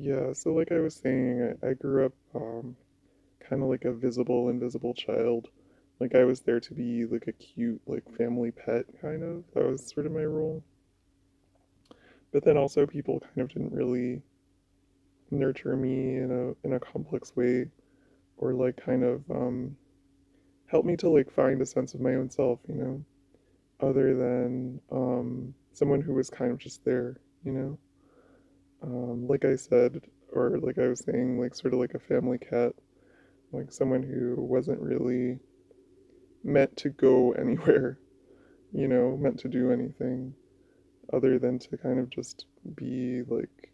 Yeah, so like I was saying, I grew up kind of like a visible, invisible child. Like I was there to be like a cute, like family pet kind of. That was sort of my role. But then also people kind of didn't really nurture me in a complex way or like kind of help me to like find a sense of my own self, other than someone who was kind of just there, you know. Like I said, or like I was saying, like sort of like a family cat, like someone who wasn't really meant to go anywhere, meant to do anything other than to kind of just be like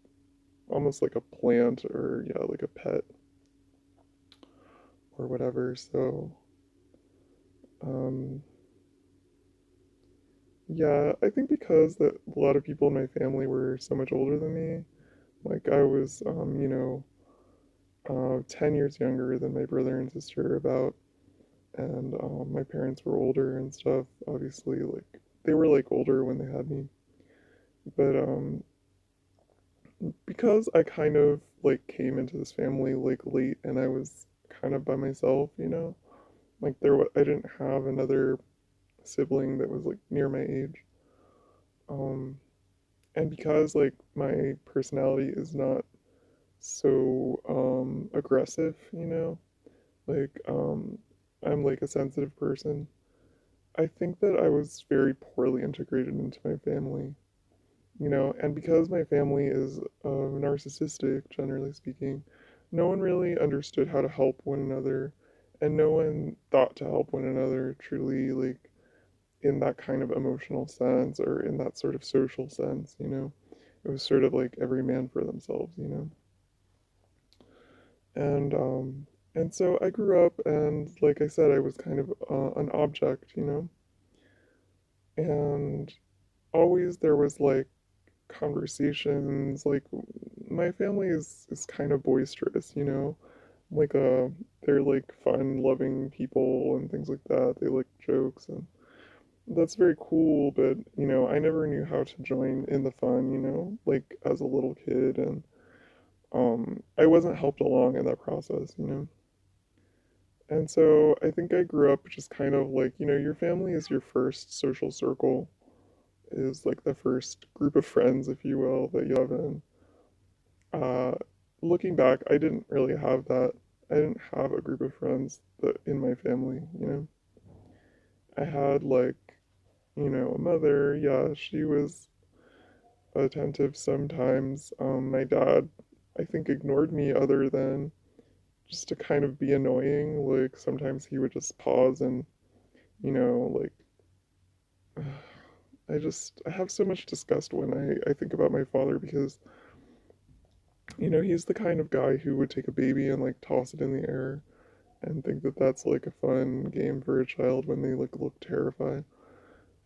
almost like a plant or yeah, like a pet or whatever. So, um, yeah, I think because that a lot of people in my family were so much older than me, like I was, 10 years younger than my brother and sister about, and my parents were older and stuff, obviously, like they were like older when they had me, but because I kind of like came into this family like late and I was kind of by myself, like I didn't have another sibling that was like near my age. Um, and because like my personality is not so aggressive, like I'm like a sensitive person. I think that I was very poorly integrated into my family, and because my family is narcissistic, generally speaking, no one really understood how to help one another, and no one thought to help one another truly, like in that kind of emotional sense or in that sort of social sense. It was sort of like every man for themselves. And so I grew up, and like I said, I was kind of an object. And always there was like conversations, like my family is kind of boisterous. Like they're like fun loving people and things like that. They like jokes, and that's very cool, but I never knew how to join in the fun, like as a little kid, and I wasn't helped along in that process. And so I think I grew up just kind of like, your family is your first social circle, is like the first group of friends, if you will, that you have in. Uh, Looking back, I didn't really have that. I didn't have a group of friends that in my family. I had like, a mother, yeah, she was attentive sometimes. My dad, I think, ignored me other than just to kind of be annoying. Like sometimes he would just pause and, like I have so much disgust when I think about my father because, he's the kind of guy who would take a baby and like toss it in the air and think that that's like a fun game for a child when they like look terrified.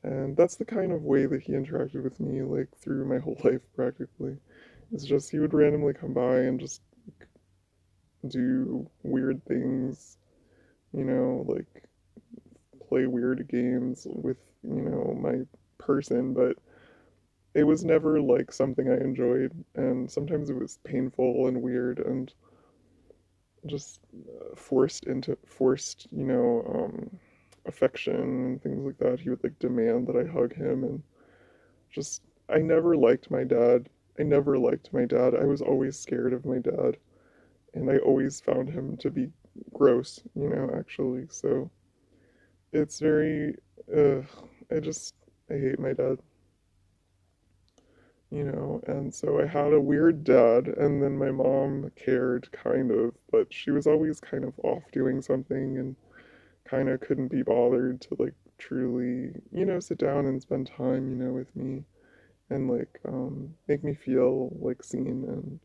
And that's the kind of way that he interacted with me like through my whole life practically. It's just he would randomly come by and just do weird things, like play weird games with, my person, but it was never like something I enjoyed, and sometimes it was painful and weird and just forced, affection and things like that. He would like demand that I hug him, and just I never liked my dad. I never liked my dad. I was always scared of my dad, and I always found him to be gross, actually. So it's very, uh, I just, I hate my dad. And so I had a weird dad, and then my mom cared, kind of, but she was always kind of off doing something and kind of couldn't be bothered to, like, truly, sit down and spend time, with me and, like, make me feel, like, seen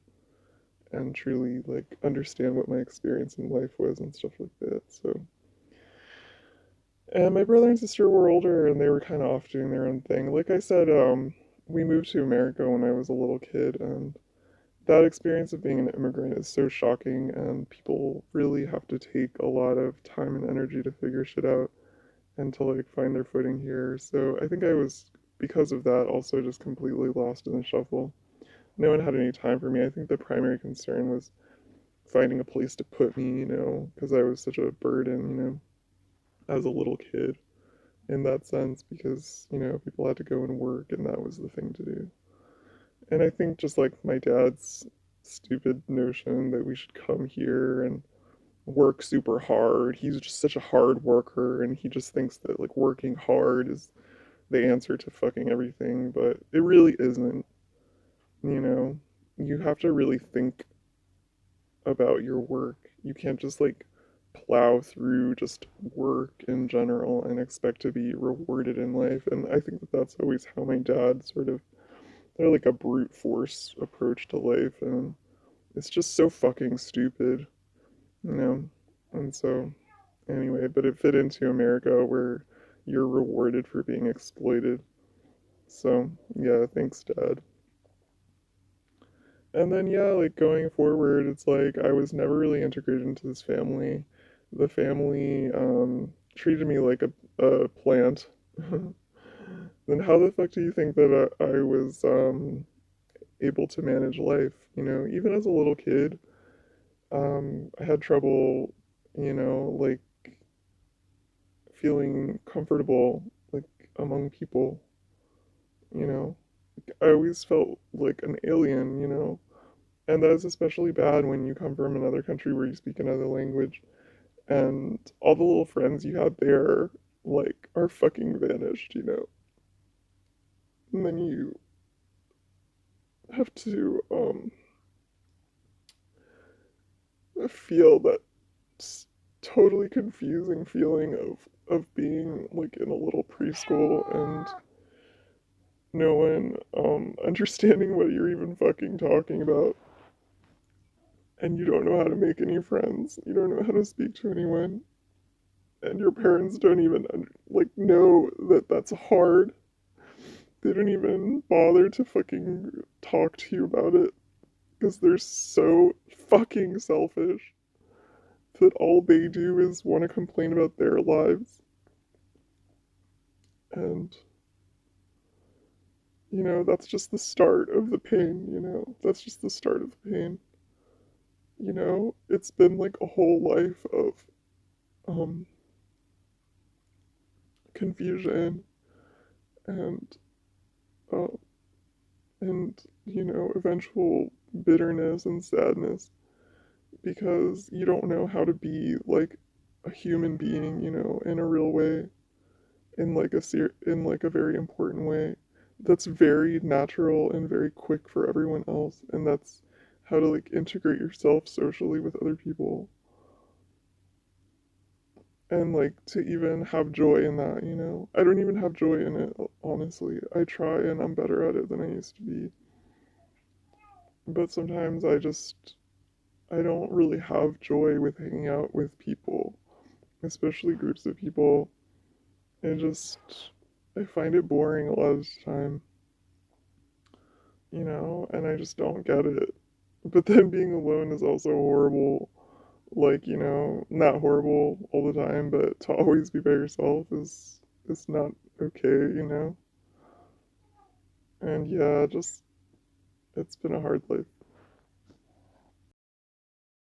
and truly, like, understand what my experience in life was and stuff like that. So, and my brother and sister were older and they were kind of off doing their own thing. Like I said, we moved to America when I was a little kid, and that experience of being an immigrant is so shocking, and people really have to take a lot of time and energy to figure shit out and to like find their footing here. So I think I was, because of that, also just completely lost in the shuffle. no one had any time for me. I think the primary concern was finding a place to put me, because I was such a burden, as a little kid in that sense, because, people had to go and work and that was the thing to do. And I think just like my dad's stupid notion that we should come here and work super hard. He's just such a hard worker and he just thinks that like working hard is the answer to fucking everything, but it really isn't, you know. You have to really think about your work. You can't just like plow through just work in general and expect to be rewarded in life. And I think that that's always how my dad sort of, they're like a brute force approach to life. And it's just so fucking stupid, you know? And so, anyway, but it fit into America where you're rewarded for being exploited. So, yeah, thanks, Dad. And then, yeah, like going forward, it's like I was never really integrated into this family. The family treated me like a plant. Then how the fuck do you think that I was able to manage life? Even as a little kid, I had trouble, like feeling comfortable, like among people, you know. I always felt like an alien. And that is especially bad when you come from another country where you speak another language and all the little friends you had there, like, are fucking vanished. And then you have to, feel that totally confusing feeling of being, like, in a little preschool and no one, understanding what you're even fucking talking about. And you don't know how to make any friends. You don't know how to speak to anyone. And your parents don't even like know that that's hard. They don't even bother to fucking talk to you about it because they're so fucking selfish that all they do is want to complain about their lives. And that's just the start of the pain. That's just the start of the pain. It's been like a whole life of um confusion and uh, eventual bitterness and sadness because you don't know how to be like a human being, in a real way, in like a very important way that's very natural and very quick for everyone else, and that's how to like integrate yourself socially with other people and like to even have joy in that. I don't even have joy in it, honestly. I try and I'm better at it than I used to be. But sometimes I don't really have joy with hanging out with people, especially groups of people. It just, I find it boring a lot of the time, and I just don't get it. But then being alone is also horrible. Like, not horrible all the time, but to always be by yourself is not okay. And yeah, just, it's been a hard life